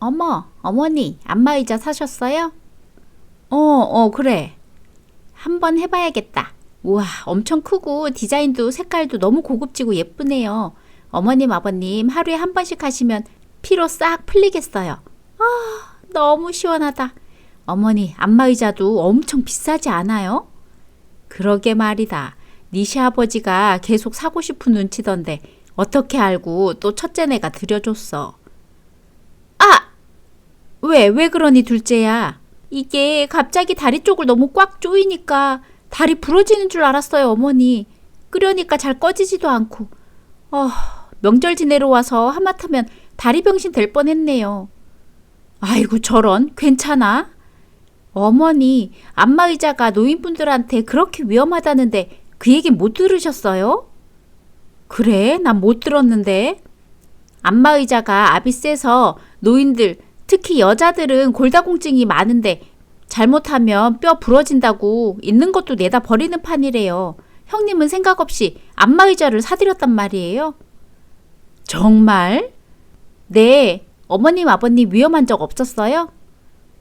어머, 어머니, 안마의자 사셨어요? 그래. 한번 해봐야겠다. 우와, 엄청 크고 디자인도 색깔도 너무 고급지고 예쁘네요. 어머님, 아버님 하루에 한 번씩 하시면 피로 싹 풀리겠어요. 너무 시원하다. 어머니, 안마의자도 엄청 비싸지 않아요? 그러게 말이다. 네 시아버지가 계속 사고 싶은 눈치던데 어떻게 알고 또 첫째네가 들여줬어. 왜 그러니 둘째야? 이게 갑자기 다리 쪽을 너무 꽉 조이니까 다리 부러지는 줄 알았어요, 어머니. 끓여니까 잘 꺼지지도 않고. 명절 지내러 와서 하마터면 다리 병신 될 뻔했네요. 아이고 저런, 괜찮아? 어머니, 안마의자가 노인분들한테 그렇게 위험하다는데 그 얘기 못 들으셨어요? 그래? 난 못 들었는데. 안마의자가 압이 세서 노인들, 특히 여자들은 골다공증이 많은데 잘못하면 뼈 부러진다고 있는 것도 내다 버리는 판이래요. 형님은 생각 없이 안마의자를 사드렸단 말이에요. 정말? 네. 어머님, 아버님 위험한 적 없었어요?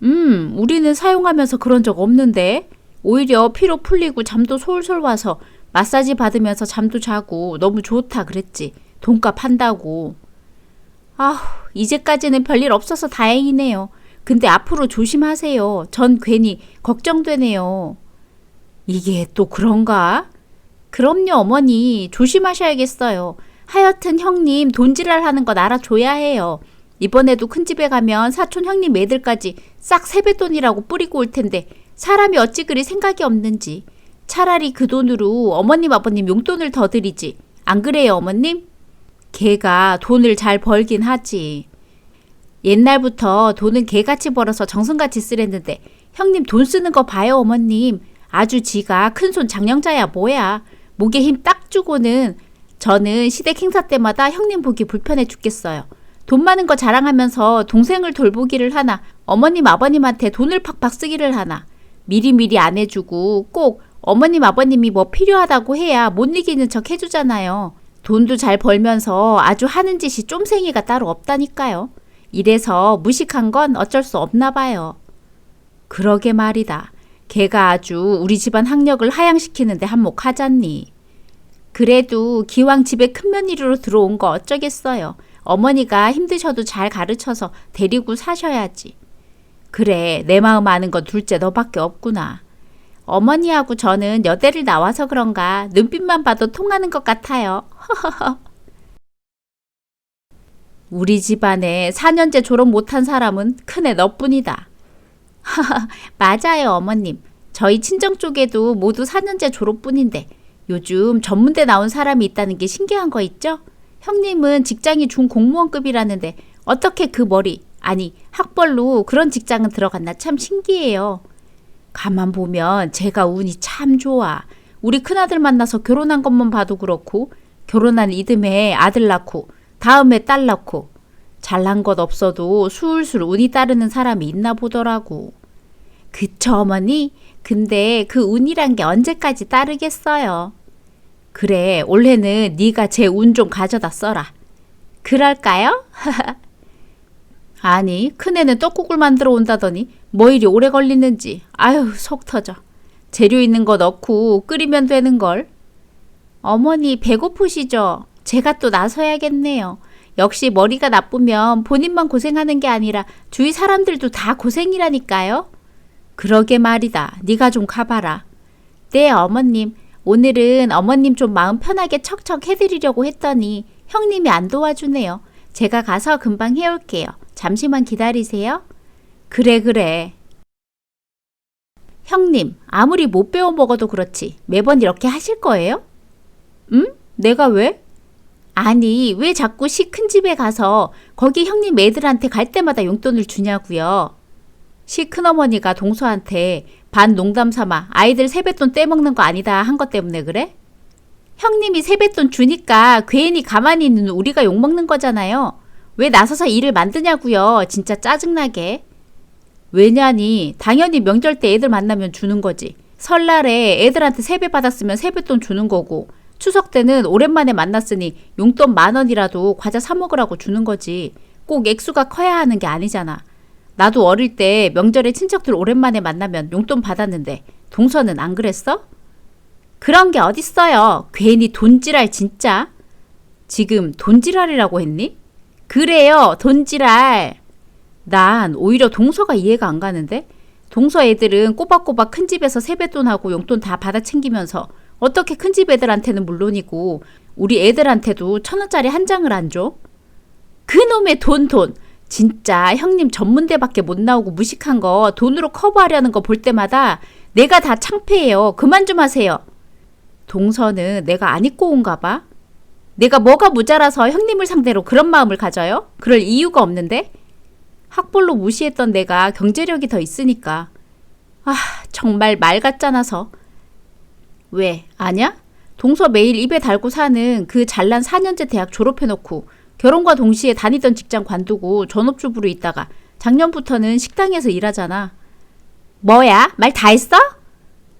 우리는 사용하면서 그런 적 없는데 오히려 피로 풀리고 잠도 솔솔 와서 마사지 받으면서 잠도 자고 너무 좋다 그랬지. 돈값 한다고. 이제까지는 별일 없어서 다행이네요. 근데 앞으로 조심하세요. 전 괜히 걱정되네요. 이게 또 그런가? 그럼요, 어머니. 조심하셔야겠어요. 하여튼 형님 돈지랄 하는 건 알아줘야 해요. 이번에도 큰 집에 가면 사촌 형님 애들까지 싹 세뱃돈이라고 뿌리고 올 텐데 사람이 어찌 그리 생각이 없는지. 차라리 그 돈으로 어머님 아버님 용돈을 더 드리지. 안 그래요, 어머님? 걔가 돈을 잘 벌긴 하지. 옛날부터 돈은 개같이 벌어서 정성같이 쓰랬는데 형님 돈 쓰는 거 봐요, 어머님. 아주 지가 큰손 장영자야 뭐야. 목에 힘 딱 주고는. 저는 시댁 행사 때마다 형님 보기 불편해 죽겠어요. 돈 많은 거 자랑하면서 동생을 돌보기를 하나, 어머님 아버님한테 돈을 팍팍 쓰기를 하나. 미리미리 안 해주고 꼭 어머님 아버님이 뭐 필요하다고 해야 못 이기는 척 해주잖아요. 돈도 잘 벌면서 아주 하는 짓이 쫌생이가 따로 없다니까요. 이래서 무식한 건 어쩔 수 없나 봐요. 그러게 말이다. 걔가 아주 우리 집안 학력을 하향시키는데 한몫하잖니. 그래도 기왕 집에 큰며느리로 들어온 거 어쩌겠어요. 어머니가 힘드셔도 잘 가르쳐서 데리고 사셔야지. 그래, 내 마음 아는 건 둘째 너밖에 없구나. 어머니하고 저는 여대를 나와서 그런가 눈빛만 봐도 통하는 것 같아요. 우리 집안에 4년제 졸업 못한 사람은 큰애 너뿐이다. 맞아요, 어머님. 저희 친정 쪽에도 모두 4년제 졸업뿐인데 요즘 전문대 나온 사람이 있다는 게 신기한 거 있죠? 형님은 직장이 중공무원급이라는데 어떻게 그 머리, 아니 학벌로 그런 직장은 들어갔나 참 신기해요. 가만 보면 제가 운이 참 좋아. 우리 큰아들 만나서 결혼한 것만 봐도 그렇고 결혼한 이듬해에 아들 낳고 다음에 딸 낳고 잘난 것 없어도 술술 운이 따르는 사람이 있나 보더라고. 그쵸, 어머니? 근데 그 운이란 게 언제까지 따르겠어요? 그래, 올해는 네가 제 운 좀 가져다 써라. 그럴까요? 아니, 큰애는 떡국을 만들어 온다더니 뭐 이리 오래 걸리는지. 아유, 속 터져. 재료 있는 거 넣고 끓이면 되는걸. 어머니 배고프시죠? 제가 또 나서야겠네요. 역시 머리가 나쁘면 본인만 고생하는 게 아니라 주위 사람들도 다 고생이라니까요. 그러게 말이다. 네가 좀 가봐라. 네, 어머님. 오늘은 어머님 좀 마음 편하게 척척 해드리려고 했더니 형님이 안 도와주네요. 제가 가서 금방 해올게요. 잠시만 기다리세요. 그래. 형님, 아무리 못 배워 먹어도 그렇지 매번 이렇게 하실 거예요? 응? 내가 왜? 아니, 왜 자꾸 시 큰 집에 가서 거기 형님 애들한테 갈 때마다 용돈을 주냐고요. 시 큰어머니가 동서한테 반 농담 삼아 아이들 세뱃돈 떼먹는 거 아니다 한 것 때문에 그래? 형님이 세뱃돈 주니까 괜히 가만히 있는 우리가 욕먹는 거잖아요. 왜 나서서 일을 만드냐고요. 진짜 짜증나게. 왜냐니, 당연히 명절 때 애들 만나면 주는 거지. 설날에 애들한테 세배 받았으면 세뱃돈 주는 거고, 추석 때는 오랜만에 만났으니 용돈 10,000원이라도 과자 사 먹으라고 주는 거지. 꼭 액수가 커야 하는 게 아니잖아. 나도 어릴 때 명절에 친척들 오랜만에 만나면 용돈 받았는데 동서는 안 그랬어? 그런 게 어딨어요. 괜히 돈지랄 진짜. 지금 돈지랄이라고 했니? 그래요, 돈지랄. 난 오히려 동서가 이해가 안 가는데? 동서 애들은 꼬박꼬박 큰 집에서 세뱃돈하고 용돈 다 받아 챙기면서 어떻게 큰 집 애들한테는 물론이고 우리 애들한테도 1,000원짜리 한 장을 안 줘? 그놈의 돈. 진짜 형님 전문대밖에 못 나오고 무식한 거 돈으로 커버하려는 거 볼 때마다 내가 다 창피해요. 그만 좀 하세요. 동서는 내가 안 입고 온가 봐. 내가 뭐가 모자라서 형님을 상대로 그런 마음을 가져요? 그럴 이유가 없는데? 학벌로 무시했던 내가 경제력이 더 있으니까. 아, 정말 말 같잖아서. 왜, 아냐? 동서 매일 입에 달고 사는 그 잘난 4년제 대학 졸업해놓고 결혼과 동시에 다니던 직장 관두고 전업주부로 있다가 작년부터는 식당에서 일하잖아. 뭐야? 말 다 했어?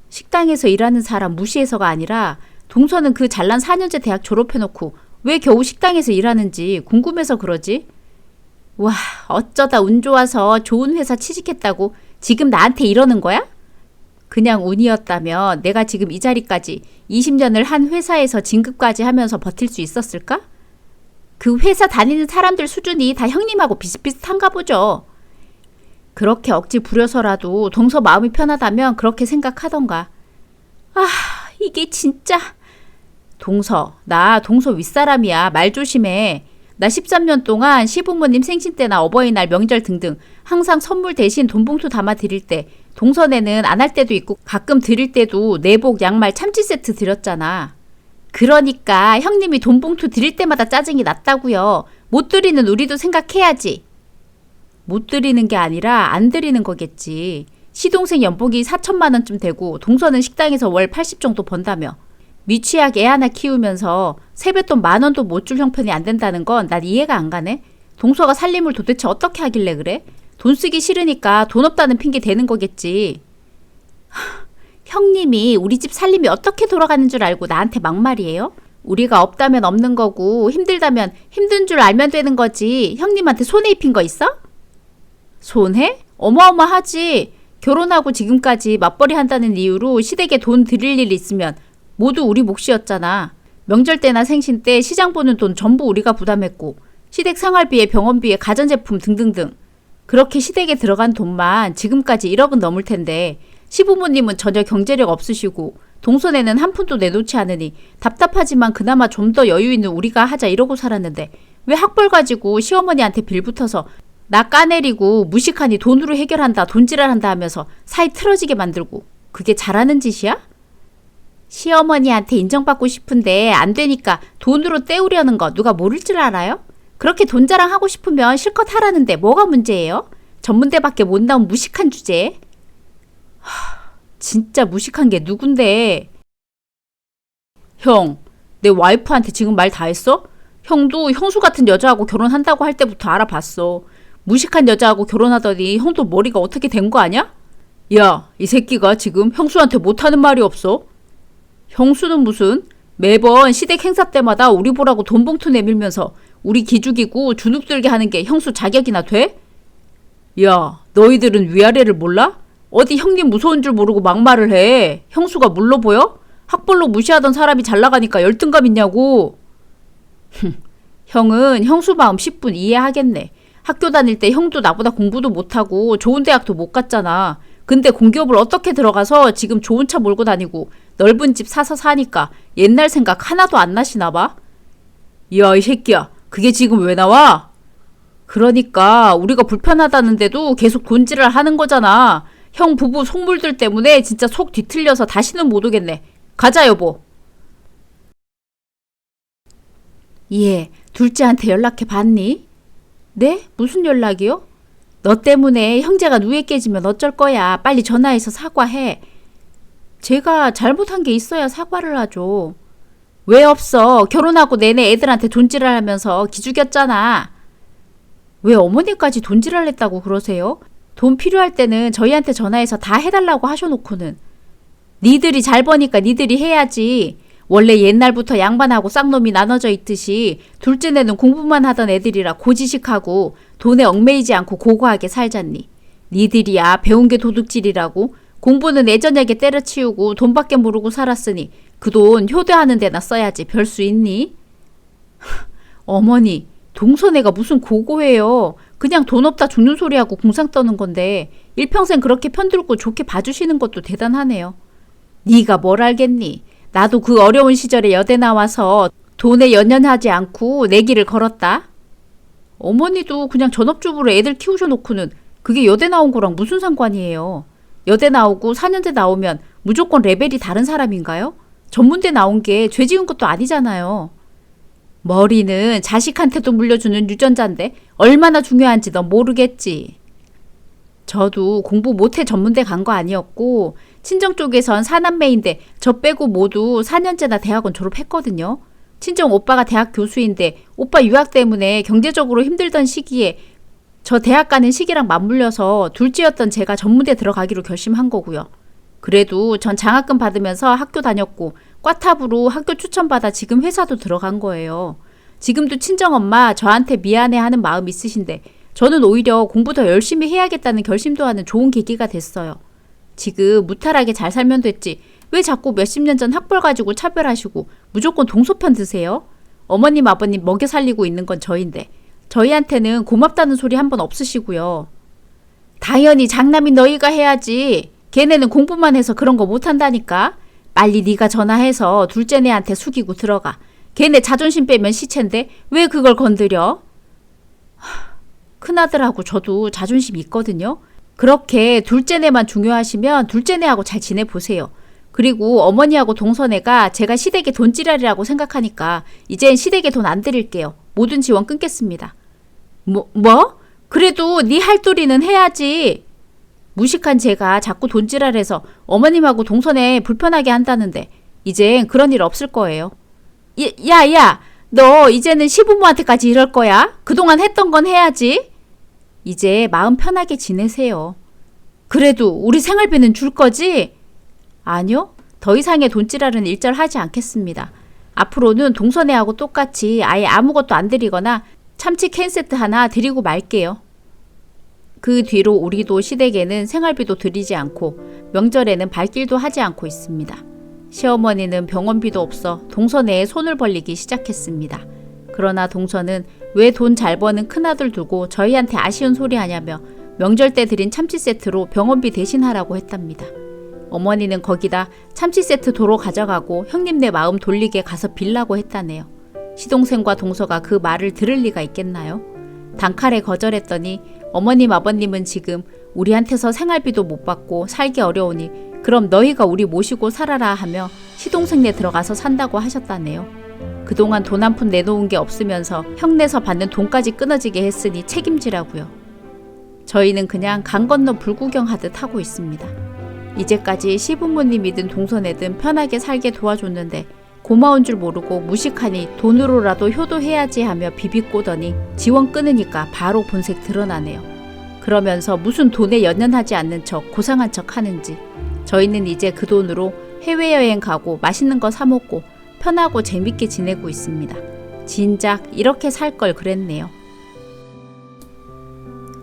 식당에서 일하는 사람 무시해서가 아니라 동서는 그 잘난 4년제 대학 졸업해놓고 왜 겨우 식당에서 일하는지 궁금해서 그러지? 와, 어쩌다 운 좋아서 좋은 회사 취직했다고 지금 나한테 이러는 거야? 그냥 운이었다면 내가 지금 이 자리까지 20년을 한 회사에서 진급까지 하면서 버틸 수 있었을까? 그 회사 다니는 사람들 수준이 다 형님하고 비슷비슷한가 보죠. 그렇게 억지 부려서라도 동서 마음이 편하다면 그렇게 생각하던가. 아, 이게 진짜. 동서, 나 동서 윗사람이야. 말 조심해. 나 13년 동안 시부모님 생신 때나 어버이날, 명절 등등 항상 선물 대신 돈 봉투 담아 드릴 때 동선에는 안 할 때도 있고 가끔 드릴 때도 내복, 양말, 참치 세트 드렸잖아. 그러니까 형님이 돈 봉투 드릴 때마다 짜증이 났다고요. 못 드리는 우리도 생각해야지. 못 드리는 게 아니라 안 드리는 거겠지. 시동생 연봉이 4천만 원쯤 되고 동서는 식당에서 월 80 정도 번다며. 미취학 애 하나 키우면서 세뱃돈 10,000원도 못 줄 형편이 안 된다는 건 난 이해가 안 가네. 동서가 살림을 도대체 어떻게 하길래 그래? 돈 쓰기 싫으니까 돈 없다는 핑계 대는 거겠지. 형님이 우리 집 살림이 어떻게 돌아가는 줄 알고 나한테 막말이에요? 우리가 없다면 없는 거고 힘들다면 힘든 줄 알면 되는 거지. 형님한테 손해 입힌 거 있어? 손해? 어마어마하지. 결혼하고 지금까지 맞벌이 한다는 이유로 시댁에 돈 드릴 일 있으면 모두 우리 몫이었잖아. 명절 때나 생신 때 시장 보는 돈 전부 우리가 부담했고 시댁 생활비에 병원비에 가전제품 등등등. 그렇게 시댁에 들어간 돈만 지금까지 1억은 넘을 텐데 시부모님은 전혀 경제력 없으시고 동선에는 한 푼도 내놓지 않으니 답답하지만 그나마 좀 더 여유 있는 우리가 하자 이러고 살았는데 왜 학벌 가지고 시어머니한테 빌붙어서 나 까내리고 무식하니 돈으로 해결한다 돈지랄한다 하면서 사이 틀어지게 만들고 그게 잘하는 짓이야? 시어머니한테 인정받고 싶은데 안 되니까 돈으로 때우려는 거 누가 모를 줄 알아요? 그렇게 돈 자랑하고 싶으면 실컷 하라는데 뭐가 문제예요? 전문대밖에 못 나온 무식한 주제에. 진짜 무식한 게 누군데. 형, 내 와이프한테 지금 말 다 했어? 형도 형수 같은 여자하고 결혼한다고 할 때부터 알아봤어. 무식한 여자하고 결혼하더니 형도 머리가 어떻게 된 거 아냐? 야, 이 새끼가 지금 형수한테 못하는 말이 없어. 형수는 무슨? 매번 시댁 행사 때마다 우리 보라고 돈 봉투 내밀면서 우리 기죽이고 주눅 들게 하는 게 형수 자격이나 돼? 야, 너희들은 위아래를 몰라? 어디 형님 무서운 줄 모르고 막말을 해. 형수가 물러 보여? 학벌로 무시하던 사람이 잘 나가니까 열등감 있냐고. 형은 형수 마음 10분 이해하겠네. 학교 다닐 때 형도 나보다 공부도 못하고 좋은 대학도 못 갔잖아. 근데 공기업을 어떻게 들어가서 지금 좋은 차 몰고 다니고 넓은 집 사서 사니까 옛날 생각 하나도 안 나시나 봐? 야, 이 새끼야. 그게 지금 왜 나와? 그러니까 우리가 불편하다는데도 계속 돈질을 하는 거잖아. 형 부부 속물들 때문에 진짜 속 뒤틀려서 다시는 못 오겠네. 가자 여보. 예, 둘째한테 연락해 봤니? 네? 무슨 연락이요? 너 때문에 형제가 누에 깨지면 어쩔 거야. 빨리 전화해서 사과해. 제가 잘못한 게 있어야 사과를 하죠. 왜 없어? 결혼하고 내내 애들한테 돈질을 하면서 기죽였잖아. 왜 어머니까지 돈질을 했다고 그러세요? 돈 필요할 때는 저희한테 전화해서 다 해달라고 하셔놓고는. 니들이 잘 버니까 니들이 해야지. 원래 옛날부터 양반하고 쌍놈이 나눠져 있듯이 둘째네는 공부만 하던 애들이라 고지식하고 돈에 얽매이지 않고 고고하게 살잖니. 니들이야 배운 게 도둑질이라고 공부는 예전에게 때려치우고 돈밖에 모르고 살았으니 그 돈 효도하는 데나 써야지 별 수 있니? 어머니, 동서네가 무슨 고고해요. 그냥 돈 없다 죽는 소리하고 궁상 떠는 건데 일평생 그렇게 편들고 좋게 봐주시는 것도 대단하네요. 네가 뭘 알겠니? 나도 그 어려운 시절에 여대 나와서 돈에 연연하지 않고 내 길을 걸었다. 어머니도 그냥 전업주부로 애들 키우셔놓고는 그게 여대 나온 거랑 무슨 상관이에요. 여대 나오고 4년제 나오면 무조건 레벨이 다른 사람인가요? 전문대 나온 게 죄 지은 것도 아니잖아요. 머리는 자식한테도 물려주는 유전자인데 얼마나 중요한지 넌 모르겠지. 저도 공부 못해 전문대 간 거 아니었고 친정 쪽에선 4남매인데 저 빼고 모두 4년제나 대학원 졸업했거든요. 친정 오빠가 대학 교수인데 오빠 유학 때문에 경제적으로 힘들던 시기에 저 대학 가는 시기랑 맞물려서 둘째였던 제가 전문대 들어가기로 결심한 거고요. 그래도 전 장학금 받으면서 학교 다녔고 꽈탑으로 학교 추천받아 지금 회사도 들어간 거예요. 지금도 친정엄마 저한테 미안해하는 마음 있으신데 저는 오히려 공부 더 열심히 해야겠다는 결심도 하는 좋은 계기가 됐어요. 지금 무탈하게 잘 살면 됐지 왜 자꾸 몇십 년 전 학벌 가지고 차별하시고 무조건 동서편 드세요? 어머님 아버님 먹여 살리고 있는 건 저인데 저희한테는 고맙다는 소리 한 번 없으시고요. 당연히 장남이 너희가 해야지. 걔네는 공부만 해서 그런 거 못한다니까. 빨리 네가 전화해서 둘째네한테 숙이고 들어가. 걔네 자존심 빼면 시체인데 왜 그걸 건드려? 큰아들하고 저도 자존심 있거든요. 그렇게 둘째네만 중요하시면 둘째네하고 잘 지내보세요. 그리고 어머니하고 동서네가 제가 시댁의 돈찌랄이라고 생각하니까 이젠 시댁에 돈 안 드릴게요. 모든 지원 끊겠습니다. 뭐? 그래도 네 할도리는 해야지. 무식한 제가 자꾸 돈지랄해서 어머님하고 동서네 불편하게 한다는데 이젠 그런 일 없을 거예요. 야, 너 이제는 시부모한테까지 이럴 거야? 그동안 했던 건 해야지. 이제 마음 편하게 지내세요. 그래도 우리 생활비는 줄 거지? 아니요. 더 이상의 돈지랄은 일절하지 않겠습니다. 앞으로는 동서네하고 똑같이 아예 아무것도 안 드리거나 참치 캔 세트 하나 드리고 말게요. 그 뒤로 우리도 시댁에는 생활비도 드리지 않고 명절에는 발길도 하지 않고 있습니다. 시어머니는 병원비도 없어 동서네에 손을 벌리기 시작했습니다. 그러나 동서는 왜 돈 잘 버는 큰아들 두고 저희한테 아쉬운 소리 하냐며 명절 때 드린 참치 세트로 병원비 대신하라고 했답니다. 어머니는 거기다 참치 세트 도로 가져가고 형님네 마음 돌리게 가서 빌라고 했다네요. 시동생과 동서가 그 말을 들을 리가 있겠나요? 단칼에 거절했더니 어머님 아버님은 지금 우리한테서 생활비도 못 받고 살기 어려우니 그럼 너희가 우리 모시고 살아라 하며 시동생네 들어가서 산다고 하셨다네요. 그동안 돈 한 푼 내놓은 게 없으면서 형네서 받는 돈까지 끊어지게 했으니 책임지라고요. 저희는 그냥 강 건너 불구경하듯 하고 있습니다. 이제까지 시부모님이든 동서네든 편하게 살게 도와줬는데 고마운 줄 모르고 무식하니 돈으로라도 효도해야지 하며 비비꼬더니 지원 끊으니까 바로 본색 드러나네요. 그러면서 무슨 돈에 연연하지 않는 척 고상한 척 하는지 저희는 이제 그 돈으로 해외여행 가고 맛있는 거 사 먹고 편하고 재밌게 지내고 있습니다. 진작 이렇게 살 걸 그랬네요.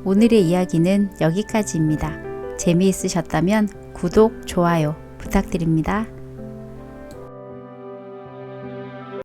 오늘의 이야기는 여기까지입니다. 재미있으셨다면 구독, 좋아요 부탁드립니다.